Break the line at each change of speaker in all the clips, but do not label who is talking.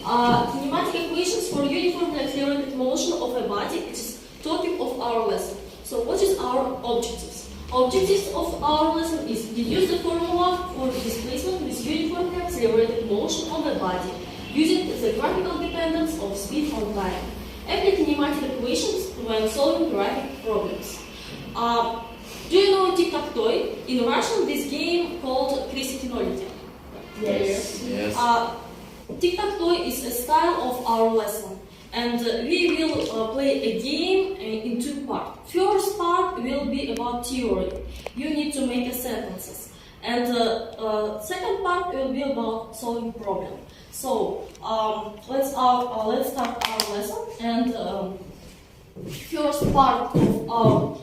Kinematic equations for uniformly accelerated motion of a body, which is topic of our lesson. So what is our objectives? Objectives of our lesson is deduce the formula for the displacement with uniformly accelerated motion of a body using the graphical dependence of speed on time. Apply kinematic equations when solving graphic problems. Do you know tic-tac-toe? In Russian, this game called крестики-нолики.
Yes.
Tic-tac-toe is a style of our lesson, and we will play a game in two parts. First part will be about theory. You need to make sentences, and second part will be about solving problem. So let's start our lesson. And first part of our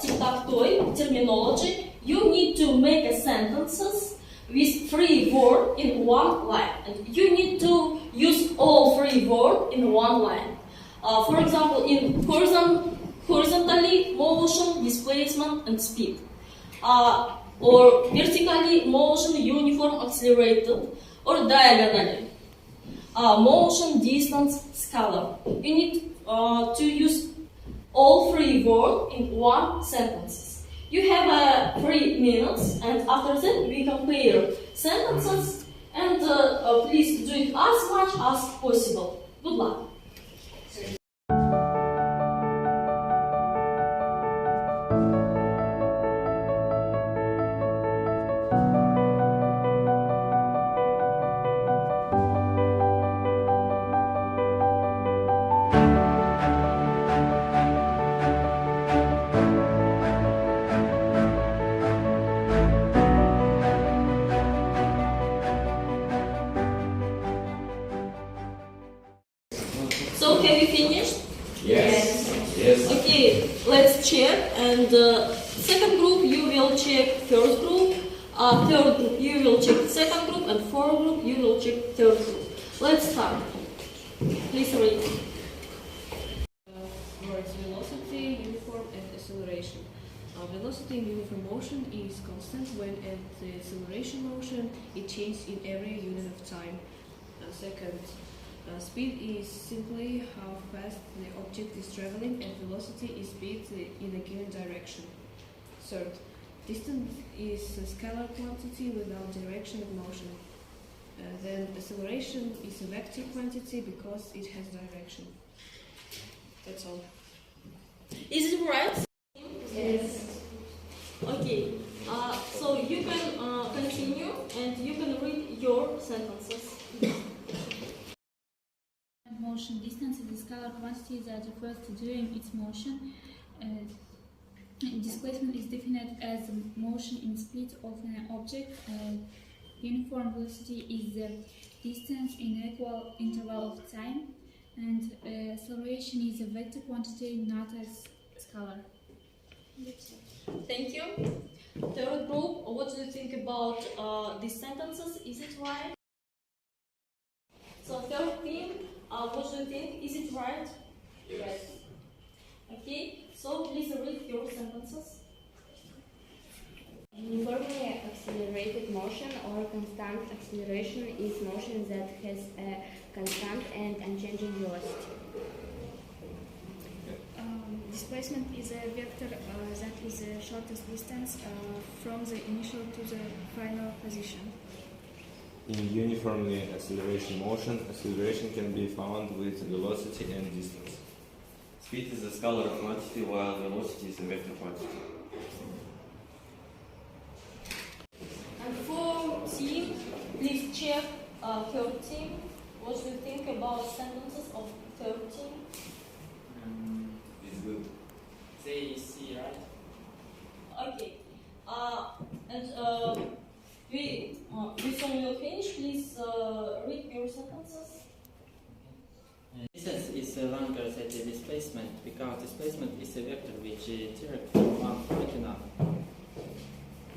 tic-tac-toe terminology. You need to make sentences with 3 words in one line, and you need to use all 3 words in one line. For example, in horizontally motion, displacement, and speed, or vertically motion, uniform, accelerated, or diagonally motion, distance, scalar. You need to use all 3 words in one sentence. You have 3 minutes, and after that we compare sentences, and please do it as much as possible. Good luck. So have you finished?
Yes.
Okay, let's check. And second group you will check first group. Third group you will check second group, and fourth group you will check third group. Let's start. Please read.
Words velocity, uniform, and acceleration. Velocity in uniform motion is constant when at the acceleration motion it changes in every unit of time. Second, speed is simply how fast the object is traveling, and velocity is speed in a given direction. Third, distance is a scalar quantity without direction of motion. Then acceleration is a vector quantity because it has direction. That's all.
Is it right?
Yes.
Okay. So you can continue, and you can read your sentences.
Motion distance is a scalar quantity that refers to during its motion. Displacement is defined as the motion in speed of an object. Uniform velocity is the distance in an equal interval of time. And acceleration is a vector quantity, not a scalar.
Thank you. Third group, what do you think about these sentences? Is it right? So third team, what do you think? Is it right?
Yes.
Okay, so please read your sentences.
Uniformly accelerated motion or constant acceleration is motion that has a constant and unchanging velocity.
Displacement is a vector that is the shortest distance from the initial to the final position.
In uniformly acceleration motion, acceleration can be found with velocity and distance.
Speed is a scalar quantity while velocity is a vector quantity.
And for team, please check third team. What do you think about sentences of third team?
It's good.
Say C, right?
Okay. We soon will finish. Please read your sentences.
Distance is longer than the displacement because displacement is a vector which directs from one point to another.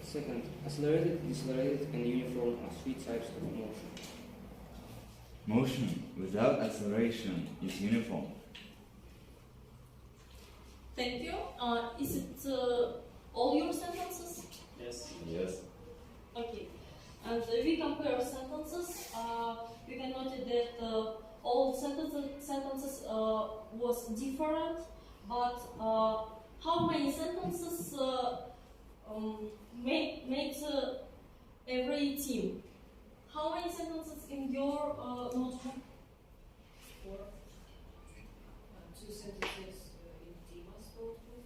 Second, accelerated, decelerated, and uniform are 3 types of motion.
Motion without acceleration is uniform.
Thank you. Is it all your sentences?
Yes.
Yes.
Okay. And we compare sentences. was different, but how many sentences makes every team? How many sentences in your notebook?
4. 2 sentences in Dima's notebook.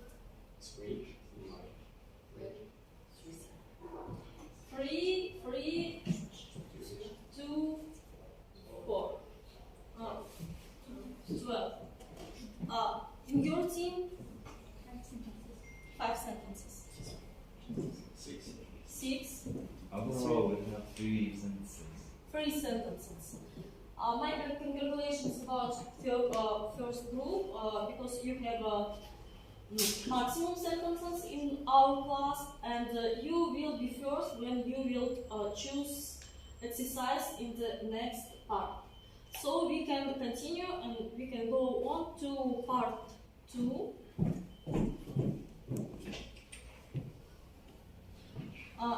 3.
3, 2, 4. 12. In your team, 5 sentences. 6.
Overall, we have 3 sentences.
3 sentences. My congratulations about first group because you have maximum sentences in our class, and you will be first when you will choose exercise in the next part. So we can continue and we can go on to part 2.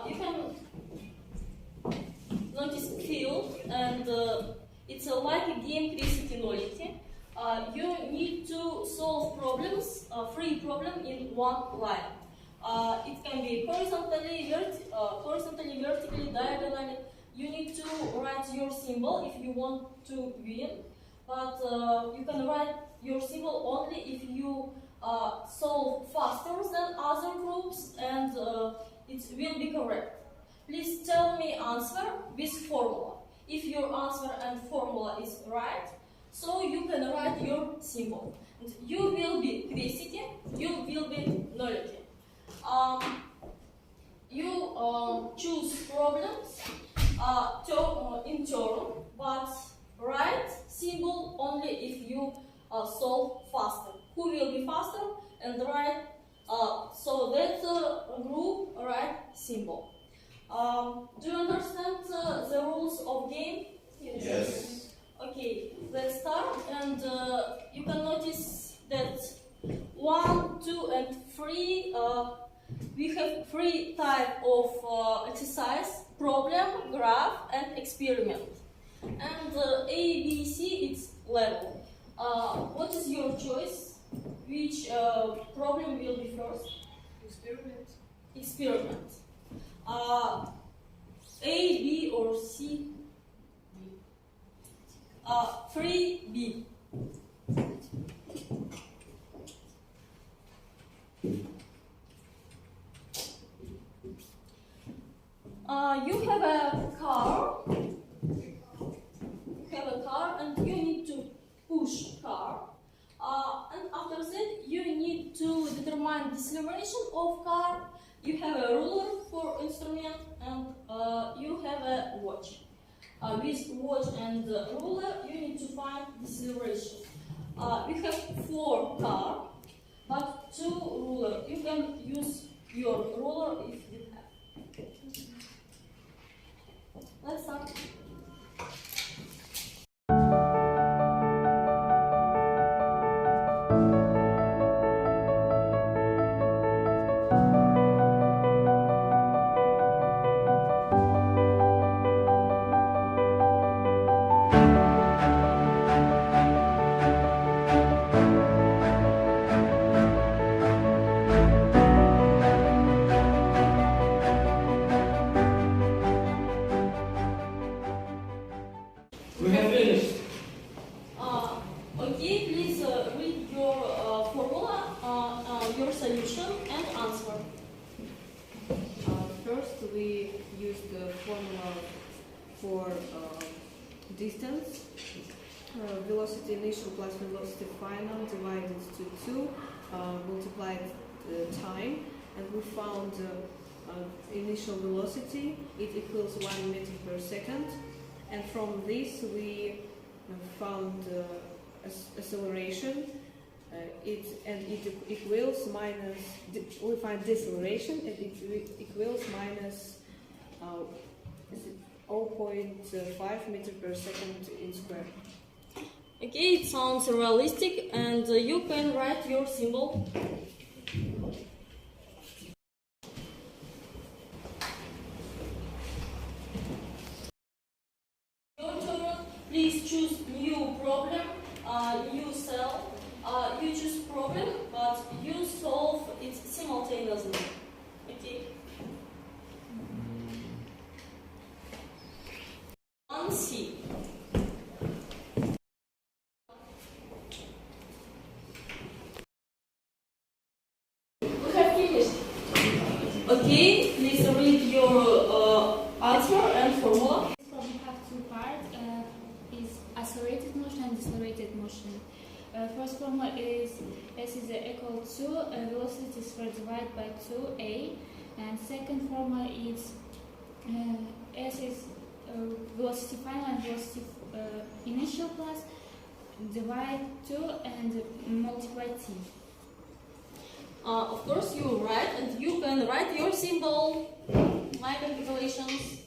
You can notice field, and it's like a game creativity. You need to solve problems, 3 problems in 1 line. It can be horizontally, vertically, diagonally. You need to write your symbol if you want to win, but you can write your symbol only if you solve faster than other groups, and it will be correct. Please tell me answer with formula. If your answer and formula is right, so you can write your symbol. And you will be quantity, you will be nullity. You choose problems in turn, but write symbol only if you solve faster. Who will be faster and write so that group write symbol. Do you understand the rules of game?
Yes.
Okay, let's start, and you can notice that 1, 2, and 3 we have 3 types of exercise: problem, graph, and experiment. And A, B, C, it's level. What is your choice? Which problem will be first?
Experiment.
Experiment. A, B, or C? 3B. You have a car. And you need to push car. And after that, you need to determine deceleration of car. You have a ruler for instrument, and you have a watch. With watch and ruler, you need to find deceleration. We have 4 cars, but 2 rulers. You can use your ruler if you have. Let's start.
We have finished.
Okay, please read your formula, your solution, and answer.
First, we use the formula for distance. Velocity initial plus velocity final divided to 2 multiplied time, and we found initial velocity. It equals 1 meter per second, and from this we found acceleration. It equals minus. We find deceleration, and it equals minus 0.5 meter per second in square.
Okay, it sounds realistic, and you can write your symbol. Your turn. Please choose new problem, new cell. you choose problem, but you solve it simultaneously. Okay. 1C. We have finished. Okay, please read your answer and formula.
This problem have two parts. Is accelerated motion and decelerated motion. First formula is S is equal to velocity squared divided by 2a, and second formula is S is velocity final and velocity initial plus divide 2 and multiply t.
Of course, you write, and you can write your symbol, my calculations.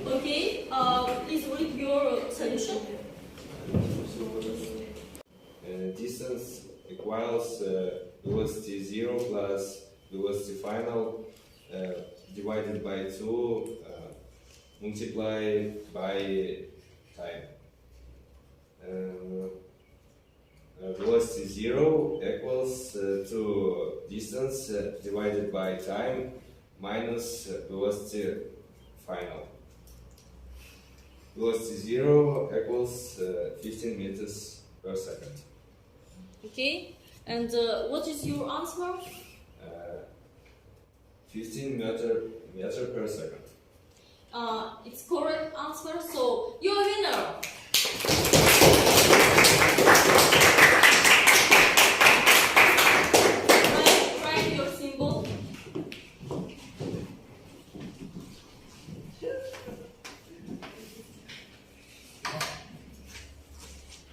Okay, please read your solution.
Distance equals velocity 0 plus velocity final divided by 2 multiplied by time. Velocity 0 equals to distance divided by time minus velocity final. Velocity 0 equals 15 meters per second.
Okay, and what is your answer?
15 meter per second.
It's correct answer, so you're a winner. Write your symbol.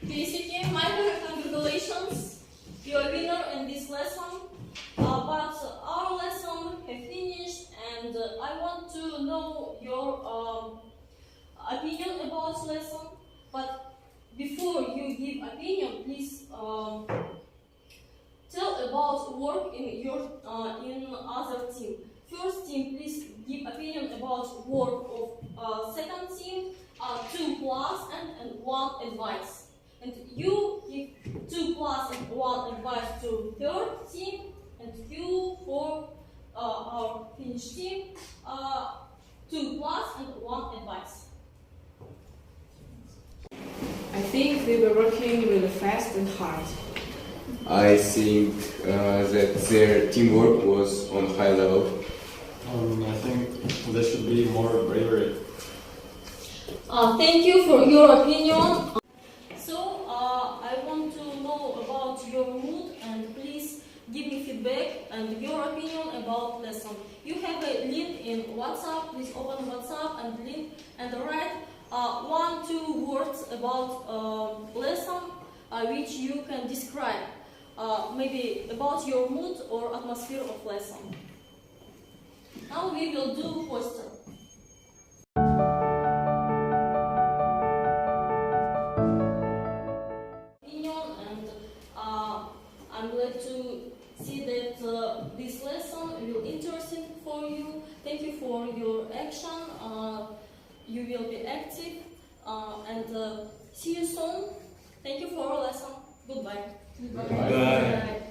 Basically, my congratulations. You're a winner in this lesson. But our lesson has finished, and I want to know your opinion about lesson. But before you give opinion, please tell about work in your in other team. First team, please give opinion about work of second team, 2 plus and 1 advice. And you give 2 plus and 1 advice to third team, and you for our finished team, 2 plus and 1 advice.
I think we were working really fast and hard.
I think that their teamwork was on high level.
I think there should be more bravery.
Thank you for your opinion. So I want to know about your mood, and please give me feedback and your opinion about lesson. You have a link in WhatsApp. Please open WhatsApp and link and write 1-2 words about lesson which you can describe. Maybe about your mood or atmosphere of lesson. Now we will do poster. I'm glad to see that this lesson will be interesting for you. Thank you for your action. You will be active and see you soon. Thank you for our lesson. Goodbye.
Goodbye.